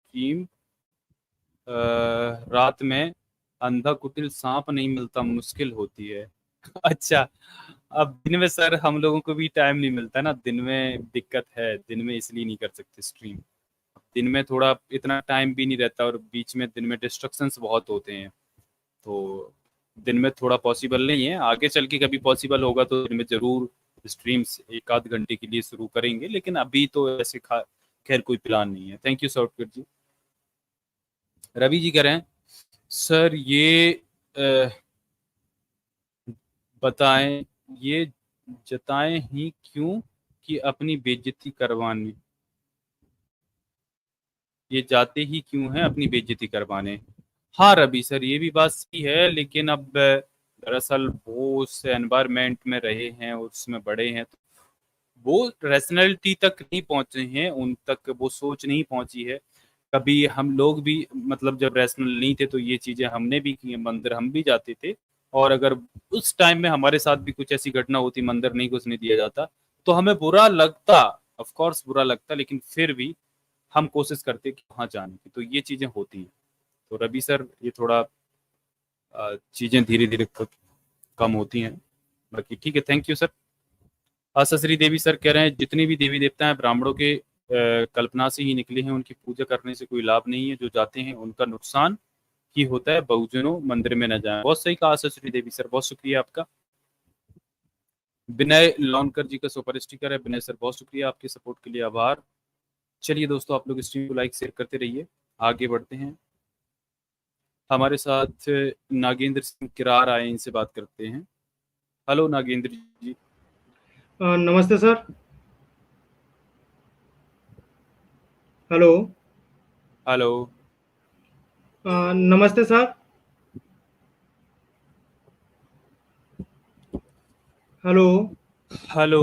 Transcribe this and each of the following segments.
Stream रात में अंधा कुटिल सांप नहीं मिलता मुश्किल होती है। अच्छा। अब दिन में सर हम लोगों को भी टाइम नहीं मिलता ना, दिन में दिक्कत है, दिन में इसलिए नहीं कर सकते स्ट्रीम। दिन में थोड़ा इतना टाइम भी नहीं रहता और बीच में दिन में डिस्ट्रक्शंस बहुत होते हैं, तो दिन में थोड़ा पॉसिबल नहीं है। आगे चल के कभी पॉसिबल होगा तो दिन में जरूर स्ट्रीम्स एक आध घंटे के लिए शुरू करेंगे, लेकिन अभी तो ऐसे खैर कोई प्लान नहीं है। थैंक यू सॉफ्टवेयर जी। रवि जी कह रहे हैं सर ये बताएं, ये जताएं ही क्यों कि अपनी बेइज्जती करवाने, ये जाते ही क्यों हैं अपनी बेइज्जती करवाने। हाँ रवि सर, ये भी बात सही है, लेकिन अब दरअसल वो उस एनवायरनमेंट में रहे हैं और उसमें बड़े हैं, तो वो रैशनैलिटी तक नहीं पहुंचे हैं, उन तक वो सोच नहीं पहुंची है। कभी हम लोग भी मतलब जब रैशनल नहीं थे तो ये चीजें हमने भी की हैं, मंदिर हम भी जाते थे। और अगर उस टाइम में हमारे साथ भी कुछ ऐसी घटना होती, मंदिर नहीं घुसने दिया जाता, तो हमें बुरा लगता, ऑफ कोर्स बुरा लगता, लेकिन फिर भी हम कोशिश करते कि वहां जाने की। तो ये चीजें होती हैं। तो रवि सर ये थोड़ा चीजें धीरे धीरे कम होती हैं। बाकी ठीक है, thank you sir. Ashashri Devi sir कह रहे हैं जितने भी देवी देवता हैं ब्राह्मणों के कल्पना से ही निकले हैं, उनकी पूजा करने से कोई लाभ नहीं है, जो जाते हैं उनका नुकसान ही होता है, बहुजनों मंदिर में न जाएं। बहुत सही कहा आशाश्री देवी सर, बहुत शुक्रिया आपका। विनय लौनकर जी का सुपर स्टिकर है। विनय सर बहुत शुक्रिया आपके सपोर्ट के लिए, आभार। चलिए दोस्तों, आप लोग स्ट्रीम को लाइक शेयर करते रहिए, आगे बढ़ते हैं। हमारे साथ नागेंद्र सिंह किरार आए, इनसे बात करते हैं। हेलो नागेंद्र जी। नमस्ते सर। हेलो। हेलो। नमस्ते सर। हेलो। हेलो।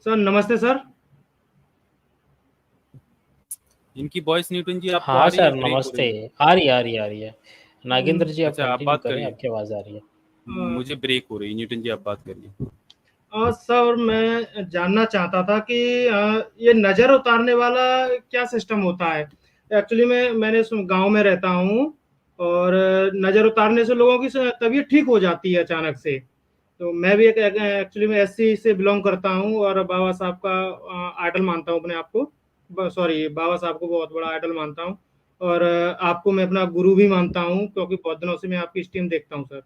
सर नमस्ते सर। इनकी वॉइस न्यूटन जी आपको आ हाँ रही है, सर ब्रेक हो नमस्ते। रही है। आ रही है आ रही है आ रही है। नागेंद्र जी आप अच्छा आप कंटिन्यू बात करें, करिए, आपकी आवाज़ आ रही है। मुझे ब्रेक हो रही है। न्यूटन जी आप बात करिए। सर मैं जानना चाहता था कि ये नज़र उतारने वाला क्या सिस्टम होता है। एक्चुअली मैंने गांव में रहता हूँ, और नज़र उतारने से लोगों की तबीयत ठीक हो जाती है अचानक से। तो मैं भी एक एक्चुअली में एससी से बिलोंग करता हूँ, और बाबा साहब का आइडल मानता हूँ अपने आप को। सॉरी, बाबा साहब को बहुत बड़ा आइडल मानता हूँ। और आपको मैं अपना गुरु भी मानता हूँ, क्योंकि बहुत दिनों से मैं आपकी स्ट्रीम देखता हूँ सर।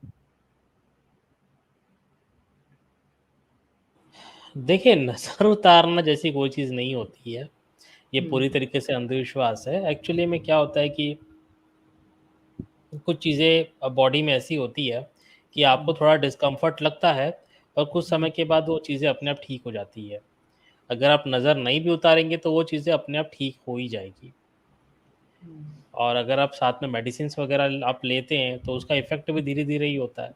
देखिए, नज़र उतारना जैसी कोई चीज़ नहीं होती है, ये हम्म, पूरी तरीके से अंधविश्वास है। एक्चुअली में क्या होता है कि कुछ चीज़ें बॉडी में ऐसी होती है कि आपको थोड़ा डिस्कम्फर्ट लगता है, और कुछ समय के बाद वो चीज़ें अपने आप ठीक हो जाती है। अगर आप नज़र नहीं भी उतारेंगे तो वो चीज़ें अपने आप ठीक हो ही जाएगी। और अगर आप साथ में मेडिसिन्स वगैरह आप लेते हैं तो उसका इफ़ेक्ट भी धीरे-धीरे ही होता है।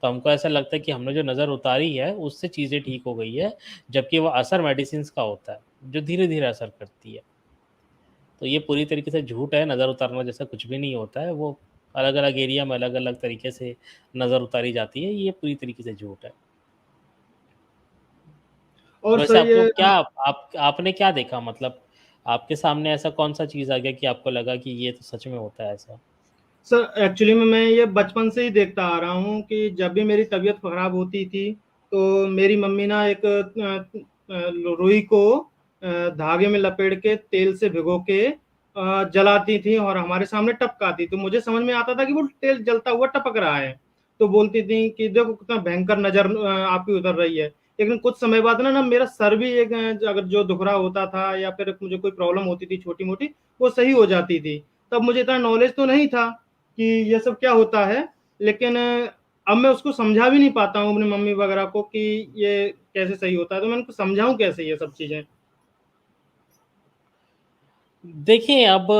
तो हमको ऐसा लगता है कि हमने जो नज़र उतारी है उससे चीज़ें ठीक हो गई है, जबकि वो असर मेडिसिन्स का होता है, जो धीरे-धीरे असर करती है। तो ये पूरी तरीके से झूठ है, नज़र उतारना जैसा कुछ भी नहीं होता है, वो अलग-अलग एरिया में अलग-अलग तरीके से नज़र उतारी जाती है, ये पूरी तरीके से झूठ है। और वैसे सर आपको ये क्या आपने क्या देखा, मतलब आपके सामने ऐसा कौन-सा चीज़ आ गया कि आपको लगा कि ये तो सच में होता है ऐसा? सर एक्चुअली में मैं ये बचपन से ही देखता आ रहा हूँ कि जब भी मेरी तबीयत खराब होती थी, तो मेरी मम्मी ना एक रुई को धागे में लपेट के तेल से भिगो के जलाती थी, और हमारे सामने टपकाती। तो मुझे समझ में आता था कि वो तेल जलता हुआ टपक रहा है। तो बोलती थी कि देखो कितना भयंकर नजर आपकी उतर रही है। लेकिन कुछ समय बाद ना ना मेरा सर भी एक अगर जो दुख रहा होता था, या फिर मुझे कोई प्रॉब्लम होती थी छोटी मोटी, वो सही हो जाती थी। तब मुझे इतना नॉलेज तो नहीं था कि ये सब क्या होता है। लेकिन अब मैं उसको समझा भी नहीं पाता हूँ अपनी मम्मी वगैरह को कि ये कैसे सही होता है। तो मैं उनको समझाऊं कैसे ये सब चीजें। देखिए, अब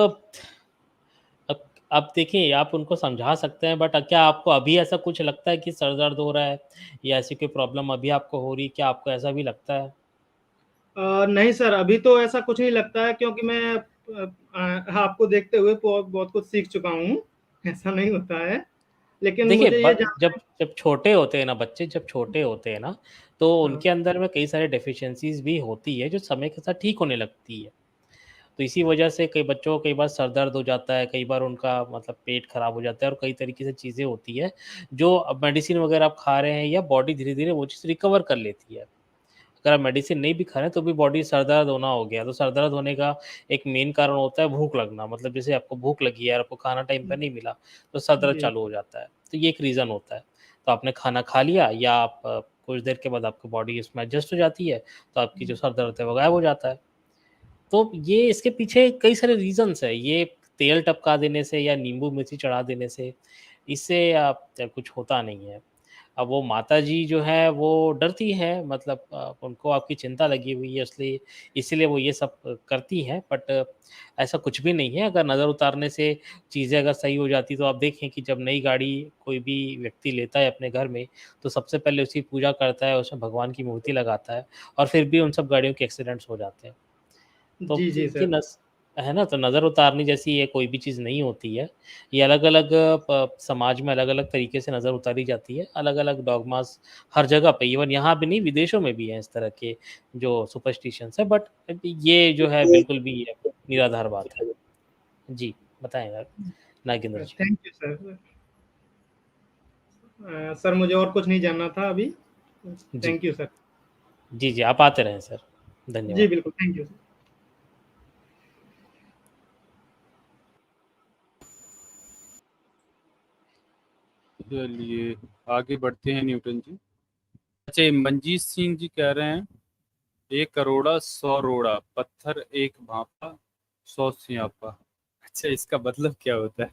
अब देखिए, आप उनको समझा सकते हैं, बट क्या आपको अभी ऐसा कुछ लगता है कि सर दर्द हो रहा है या ऐसी कोई प्रॉब्लम अभी आपको हो रही है? क्या आपको ऐसा भी लगता है? नहीं सर, अभी तो ऐसा कुछ नहीं लगता है, क्योंकि मैं आपको देखते हुए बहुत बहुत कुछ सीख चुका हूँ। ऐसा नहीं होता है, लेकिन देखिए, मुझे ये ब जानना जब जब छोटे होते हैं ना बच्चे, जब छोटे होते हैं ना, तो है। उनके अंदर में कई सारे डेफ़िशिएंसीज़ भी होती है, जो समय के साथ ठीक होने लगती है। तो इसी वजह से कई बच्चों को कई बार सर दर्द हो जाता है, कई बार उनका मतलब पेट खराब हो जाता है और कई तरीके से चीज़ें होती है, जो अब मेडिसिन वगैरह आप खा रहे हैं या बॉडी धीरे-धीरे वो चीज़ रिकवर कर लेती है। अगर आप मेडिसिन नहीं भी खा रहे हैं तो भी बॉडी सर दर्द होना हो गया, तो सर दर्द होने का एक मेन कारण होता है भूख लगना। मतलब जैसे आपको भूख लगी है और आपको खाना टाइम पे नहीं मिला, तो सर दर्द जी, चालू हो जाता है। तो ये एक रीज़न होता है। तो आपने खाना खा लिया या आप कुछ देर के बाद आपकी बॉडी इसमें एडजस्ट हो जाती है, तो आपकी जो सर दर्द है वो गायब हो जाता है। तो ये इसके पीछे कई सारे रीज़न्स हैं। ये तेल टपका देने से या नींबू मिर्ची चढ़ा देने से, इससे कुछ होता नहीं है। अब वो माताजी जो है वो डरती हैं, मतलब उनको आपकी चिंता लगी हुई है, इसलिए इसीलिए वो ये सब करती हैं, बट ऐसा कुछ भी नहीं है। अगर नज़र उतारने से चीज़ें अगर सही हो जाती तो आप देखें कि जब नई गाड़ी कोई भी व्यक्ति लेता है अपने घर में, तो सबसे पहले उसकी पूजा करता है, उसमें भगवान की मूर्ति लगाता है और फिर भी उन सब गाड़ियों के एक्सीडेंट्स हो जाते हैं। तो जी, जी ये सर। नस है ना? तो नज़र उतारनी जैसी ये कोई भी चीज़ नहीं होती है। ये अलग-अलग प समाज में अलग-अलग तरीके से नज़र उतारी जाती है। अलग-अलग डॉगमास हर जगह पे, इवन यहाँ भी नहीं, विदेशों में भी हैं इस तरह के जो सुपरस्टिशंस है, बट ये जो है बिल्कुल भी ये निराधार बात है। जी, बताएँ आप Nagendra ji. Thank you sir. Sir मुझे और कुछ नहीं जानना था अभी। जी। Thank you sir. जी, जी, आप आते रहें सर। जी, धन्यवाद। बिल्कुल, थैंक यू सर। चलिए आगे बढ़ते हैं न्यूटन जी। अच्छा, ये मंजीत सिंह जी कह रहे हैं, एक करोड़ा 100 रोड़ा, पत्थर एक भापा 100 सियापा। अच्छा, इसका मतलब क्या होता है?